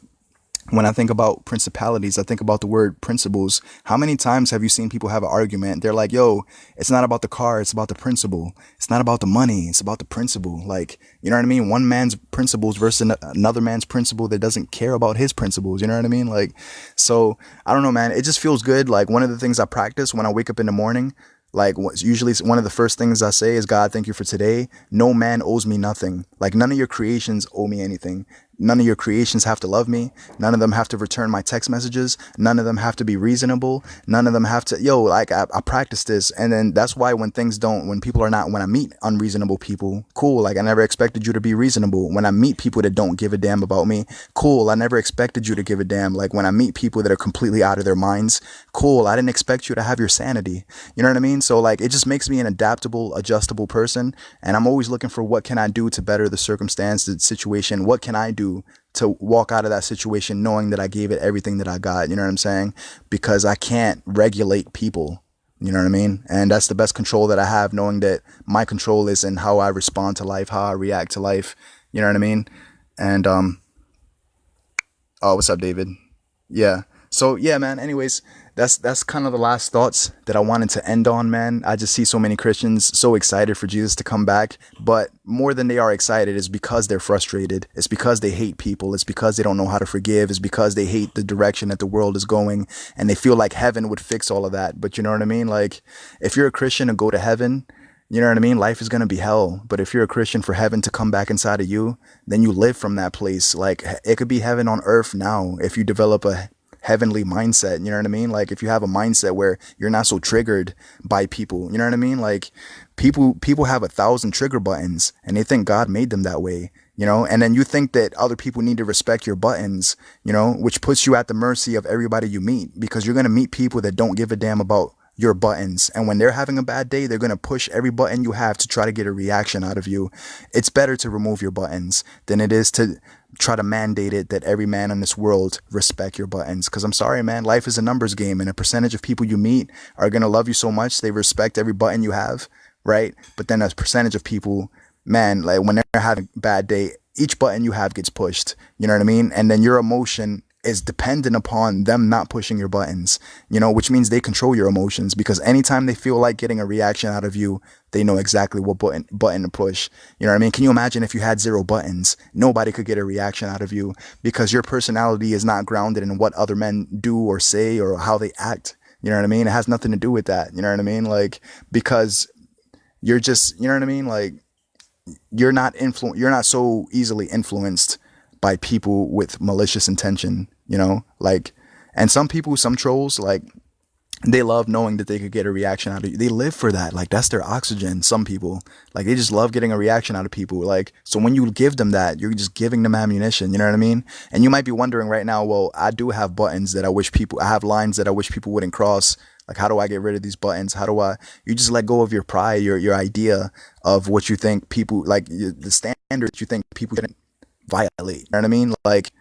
When I think about principalities, I think about the word principles. How many times have you seen people have an argument? They're like, yo, it's not about the car. It's about the principle. It's not about the money. It's about the principle. Like, you know what I mean? One man's principles versus another man's principle that doesn't care about his principles. You know what I mean? Like, so I don't know, man. It just feels good. Like, one of the things I practice when I wake up in the morning, like, usually one of the first things I say is, God, thank you for today. No man owes me nothing. Like, none of your creations owe me anything. None of your creations have to love me. None of them have to return my text messages. None of them have to be reasonable. None of them have to, like, I practice this. And then that's why when I meet unreasonable people, cool. Like, I never expected you to be reasonable. When I meet people that don't give a damn about me, cool. I never expected you to give a damn. Like, when I meet people that are completely out of their minds, cool. I didn't expect you to have your sanity. You know what I mean? So, like, it just makes me an adaptable, adjustable person. And I'm always looking for what can I do to better the circumstance, the situation. What can I do to walk out of that situation knowing that I gave it everything that I got? You know what I'm saying? Because I can't regulate people. You know what I mean? And that's the best control that I have, knowing that my control is in how I respond to life, how I react to life. You know what I mean? And oh, what's up, David? Yeah. So yeah, man. Anyways, that's kind of the last thoughts that I wanted to end on, man. I just see so many Christians so excited for Jesus to come back, but more than they are excited is because they're frustrated. It's because they hate people. It's because they don't know how to forgive. It's because they hate the direction that the world is going, and they feel like heaven would fix all of that. But you know what I mean? Like, if you're a Christian and go to heaven, You know what I mean? Life is going to be hell. But if you're a Christian, for heaven to come back inside of you, then you live from that place. Like it could be heaven on earth now if you develop a heavenly mindset. You know what I mean? Like if you have a mindset where you're not so triggered by people, you know what I mean? Like people have 1,000 trigger buttons and they think God made them that way. And then you think that other people need to respect your buttons, which puts you at the mercy of everybody you meet, because you're going to meet people that don't give a damn about your buttons. And when they're having a bad day, they're going to push every button you have to try to get a reaction out of you. It's better to remove your buttons than it is to try to mandate it that every man in this world respect your buttons. Because I'm sorry, man, life is a numbers game, and a percentage of people you meet are going to love you so much they respect every button you have, right? But then a percentage of people, man, like when they're having a bad day, each button you have gets pushed. You know what I mean? And then your emotion is dependent upon them not pushing your buttons, which means they control your emotions, because anytime they feel like getting a reaction out of you, they know exactly what button to push. You know what I mean? Can you imagine if you had 0 buttons? Nobody could get a reaction out of you, because your personality is not grounded in what other men do or say or how they act. You know what I mean? It has nothing to do with that. You know what I mean? Like, because you're just, you know what I mean? Like, you're not so easily influenced by people with malicious intention, like, and some people, some trolls, like, they love knowing that they could get a reaction out of you. They live for that. Like, that's their oxygen. Some people, like, they just love getting a reaction out of people. Like, so when you give them that, you're just giving them ammunition. You know what I mean? And you might be wondering right now, well, I do have buttons that I have lines that I wish people wouldn't cross. Like, how do I get rid of these buttons? You just let go of your pride, your idea of what you think people, like, the standards you think people shouldn't violate. You know what I mean? Like,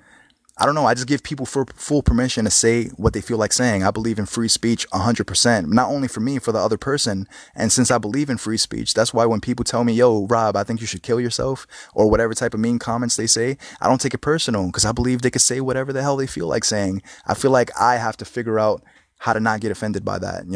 I don't know. I just give people full permission to say what they feel like saying. I believe in free speech 100%, not only for me, for the other person. And since I believe in free speech, that's why when people tell me, yo, Rob, I think you should kill yourself, or whatever type of mean comments they say, I don't take it personal, because I believe they could say whatever the hell they feel like saying. I feel like I have to figure out how to not get offended by that, And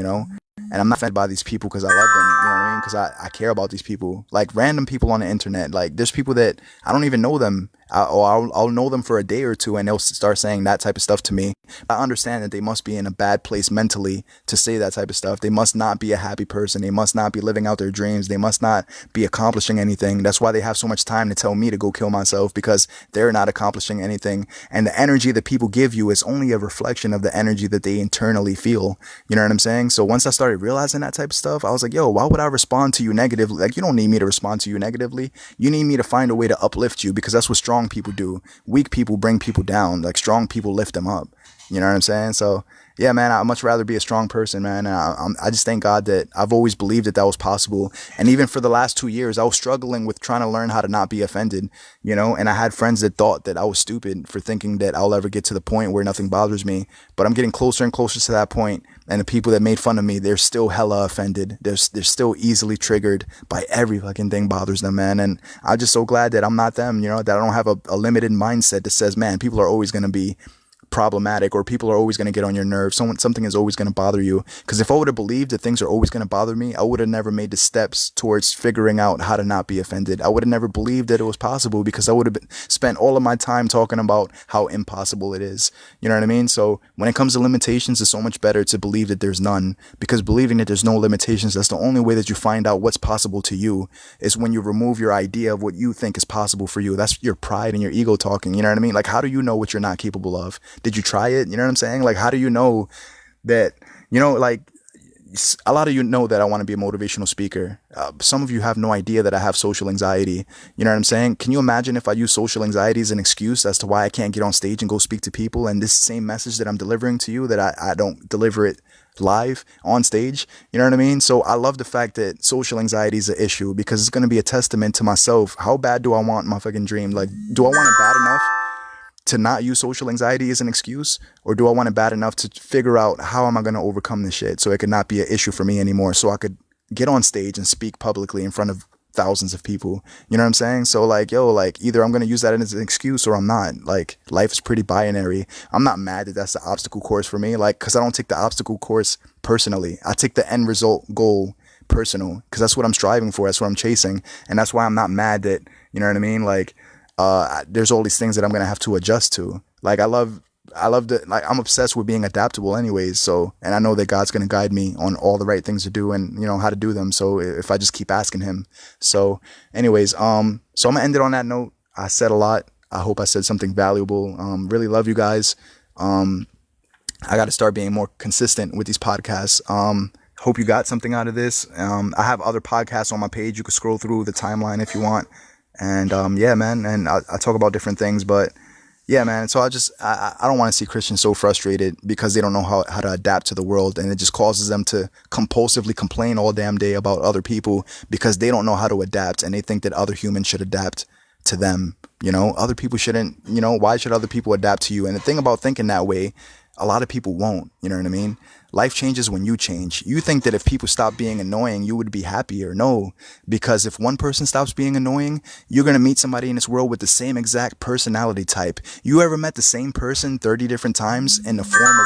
I'm not offended by these people because I love them, you know what I mean? Because I care about these people. Like, random people on the internet. Like, there's people that I don't even know them. I'll know them for a day or two, and they'll start saying that type of stuff to me. I understand that they must be in a bad place mentally to say that type of stuff. They must not be a happy person. They must not be living out their dreams. They must not be accomplishing anything. That's why they have so much time to tell me to go kill myself, because they're not accomplishing anything. And the energy that people give you is only a reflection of the energy that they internally feel. You know what I'm saying? So once I started realizing that type of stuff, I was like, yo, why would I respond to you negatively? Like, you don't need me to respond to you negatively. You need me to find a way to uplift you, because that's what strong people do. Weak people bring people down. Like, strong people lift them up. You know what I'm saying? So yeah, man, I'd much rather be a strong person, man. And I just thank God that I've always believed that was possible. And even for the last 2 years, I was struggling with trying to learn how to not be offended, and I had friends that thought that I was stupid for thinking that I'll ever get to the point where nothing bothers me. But I'm getting closer and closer to that point. And the people that made fun of me, they're still hella offended. They're still easily triggered by every fucking thing bothers them, man. And I'm just so glad that I'm not them, that I don't have a limited mindset that says, man, people are always going to be problematic, or people are always going to get on your nerves. Something is always going to bother you. Because if I would have believed that things are always going to bother me, I would have never made the steps towards figuring out how to not be offended. I would have never believed that it was possible, because I would have spent all of my time talking about how impossible it is. You know what I mean? So when it comes to limitations, it's so much better to believe that there's none, because believing that there's no limitations, that's the only way that you find out what's possible to you, is when you remove your idea of what you think is possible for you. That's your pride and your ego talking. You know what I mean? Like, how do you know what you're not capable of? Did you try it? You know what I'm saying? Like, how do you know that, like, a lot of you know that I want to be a motivational speaker. Some of you have no idea that I have social anxiety. You know what I'm saying? Can you imagine if I use social anxiety as an excuse as to why I can't get on stage and go speak to people, and this same message that I'm delivering to you, that I don't deliver it live on stage? You know what I mean? So I love the fact that social anxiety is an issue, because it's going to be a testament to myself. How bad do I want my fucking dream? Like, do I want it bad enough to not use social anxiety as an excuse, or do I want it bad enough to figure out how am I going to overcome this shit so it could not be an issue for me anymore, so I could get on stage and speak publicly in front of thousands of people? You know what I'm saying? So like, yo, like, either I'm going to use that as an excuse or I'm not. Like, life is pretty binary. I'm not mad that that's the obstacle course for me, like, because I don't take the obstacle course personally. I take the end result goal personal, because that's what I'm striving for. That's what I'm chasing. And that's why I'm not mad that, you know what I mean? Like, there's all these things that I'm going to have to adjust to. Like, I love I love to, like, I'm obsessed with being adaptable anyways. So, and I know that God's going to guide me on all the right things to do and, how to do them. So if I just keep asking him. So anyways, so I'm gonna end it on that note. I said a lot. I hope I said something valuable. Really love you guys. I got to start being more consistent with these podcasts. Hope you got something out of this. I have other podcasts on my page. You can scroll through the timeline if you want. And yeah, man. And I talk about different things, but yeah, man. So I don't want to see Christians so frustrated because they don't know how to adapt to the world. And it just causes them to compulsively complain all damn day about other people because they don't know how to adapt. And they think that other humans should adapt to them. Other people shouldn't, why should other people adapt to you? And the thing about thinking that way, a lot of people won't, you know what I mean? Life changes when you change. You think that if people stop being annoying, you would be happier. No, because if one person stops being annoying, you're going to meet somebody in this world with the same exact personality type. You ever met the same person 30 different times in the form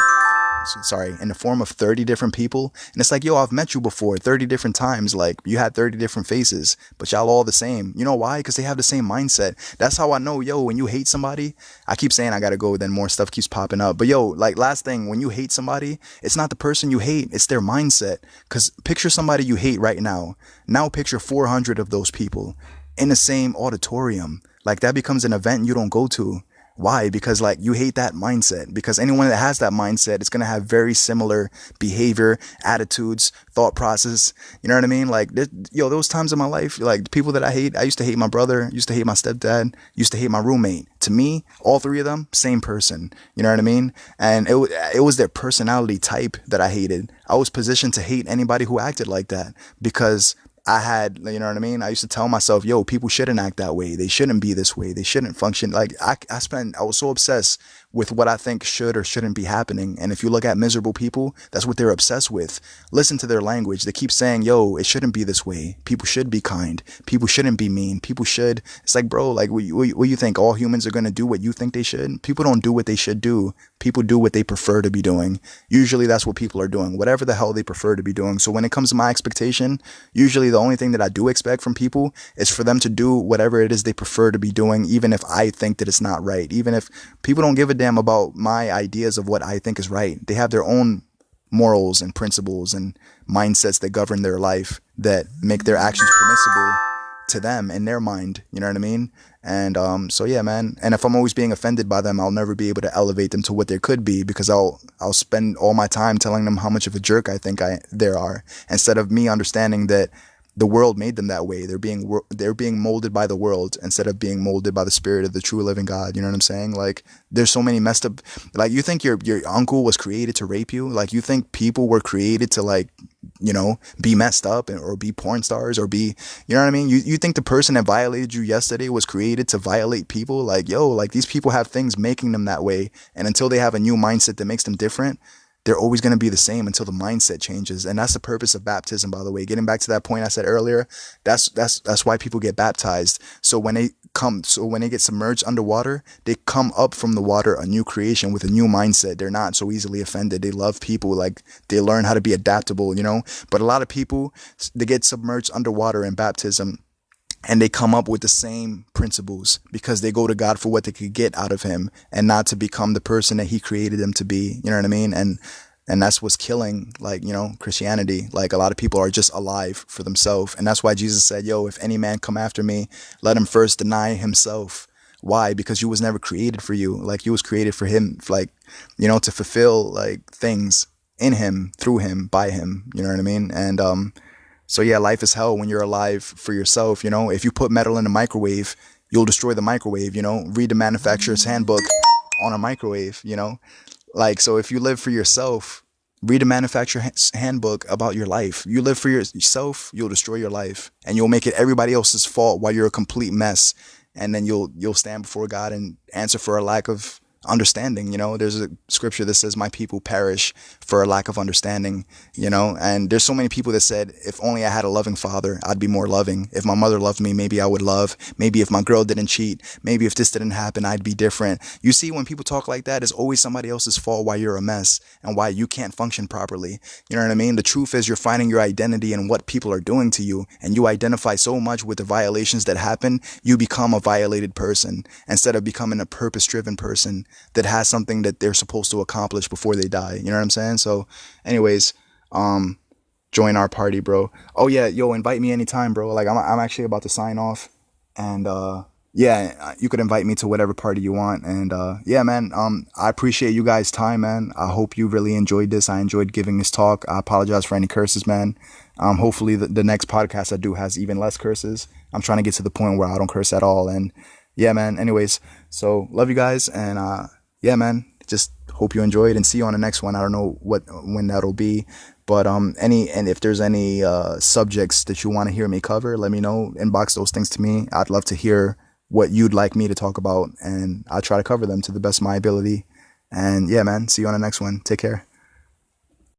of 30 different people? And it's like, yo, I've met you before 30 different times. Like, you had 30 different faces, but y'all all the same. You know why? Because they have the same mindset. That's how I know, yo, when you hate somebody, I keep saying I gotta go, then more stuff keeps popping up. But yo, like, last thing, when you hate somebody, it's not the person you hate, it's their mindset. Because picture somebody you hate right now. Now picture 400 of those people in the same auditorium. Like, that becomes an event you don't go to. Why? Because, like, you hate that mindset. Because anyone that has that mindset is going to have very similar behavior, attitudes, thought process. You know what I mean? Like, those times in my life, like, the people that I hate, I used to hate my brother, used to hate my stepdad, used to hate my roommate. To me, all three of them, same person. You know what I mean? And it was their personality type that I hated. I was positioned to hate anybody who acted like that because I had, you know what I mean? I used to tell myself, yo, people shouldn't act that way. They shouldn't be this way. They shouldn't function. Like, I was so obsessed with what I think should or shouldn't be happening. And if you look at miserable people, that's what they're obsessed with. Listen to their language. They keep saying, yo, it shouldn't be this way. People should be kind. People shouldn't be mean. People should. It's like, bro, like, what you think? All humans are going to do what you think they should? People don't do what they should do. People do what they prefer to be doing. Usually that's what people are doing, whatever the hell they prefer to be doing. So when it comes to my expectation, usually the only thing that I do expect from people is for them to do whatever it is they prefer to be doing, even if I think that it's not right. Even if people don't give a damn about my ideas of what I think is right. They have their own morals and principles and mindsets that govern their life that make their actions permissible to them in their mind. You know what I mean? And so yeah, man. And if I'm always being offended by them, I'll never be able to elevate them to what they could be because I'll spend all my time telling them how much of a jerk I think they are, instead of me understanding that the world made them that way. They're being molded by the world instead of being molded by the spirit of the true living God. You know what I'm saying? Like, there's so many messed up, like, you think your uncle was created to rape you? Like, you think people were created to, like, be messed up or be porn stars or be, you know what I mean? You think the person that violated you yesterday was created to violate people? Like, yo, like, these people have things making them that way. And until they have a new mindset that makes them different, they're always going to be the same until the mindset changes. And that's the purpose of baptism, by the way. Getting back to that point I said earlier, that's why people get baptized. So when they get submerged underwater, they come up from the water a new creation with a new mindset. They're not so easily offended. They love people. Like, they learn how to be adaptable, But a lot of people, they get submerged underwater in baptism, and they come up with the same principles because they go to God for what they could get out of him and not to become the person that he created them to be. You know what I mean? And that's what's killing, like, Christianity. Like, a lot of people are just alive for themselves. And that's why Jesus said, yo, if any man come after me, let him first deny himself. Why? Because you was never created for you. Like, you was created for him, like, to fulfill, like, things in him, through him, by him. You know what I mean? And, so yeah, life is hell when you're alive for yourself. If you put metal in a microwave, you'll destroy the microwave. Read the manufacturer's handbook on a microwave. Like, so if you live for yourself, read the manufacturer's handbook about your life. You live for yourself, you'll destroy your life, and you'll make it everybody else's fault while you're a complete mess. And then you'll stand before God and answer for a lack of understanding. There's a scripture that says my people perish for a lack of understanding, and there's so many people that said, if only I had a loving father, I'd be more loving. If my mother loved me, maybe I would love. Maybe if my girl didn't cheat, maybe if this didn't happen, I'd be different. You see, when people talk like that, it's always somebody else's fault why you're a mess and why you can't function properly. You know what I mean? The truth is, you're finding your identity in what people are doing to you, and you identify so much with the violations that happen, you become a violated person instead of becoming a purpose-driven person. that has something that they're supposed to accomplish before they die. You know what I'm saying? So anyways, join our party, bro. Oh yeah, yo, invite me anytime, bro. Like I'm actually about to sign off, and yeah, you could invite me to whatever party you want. And yeah, man, I appreciate you guys' time, man. I hope you really enjoyed this. I enjoyed giving this talk. I apologize for any curses, man. Hopefully the next podcast I do has even less curses. I'm trying to get to the point where I don't curse at all. And yeah, man. Anyways, so love you guys, and yeah, man. Just hope you enjoyed, and see you on the next one. I don't know when that'll be, but and if there's any subjects that you want to hear me cover, let me know. Inbox those things to me. I'd love to hear what you'd like me to talk about, and I'll try to cover them to the best of my ability. And yeah, man, see you on the next one. Take care.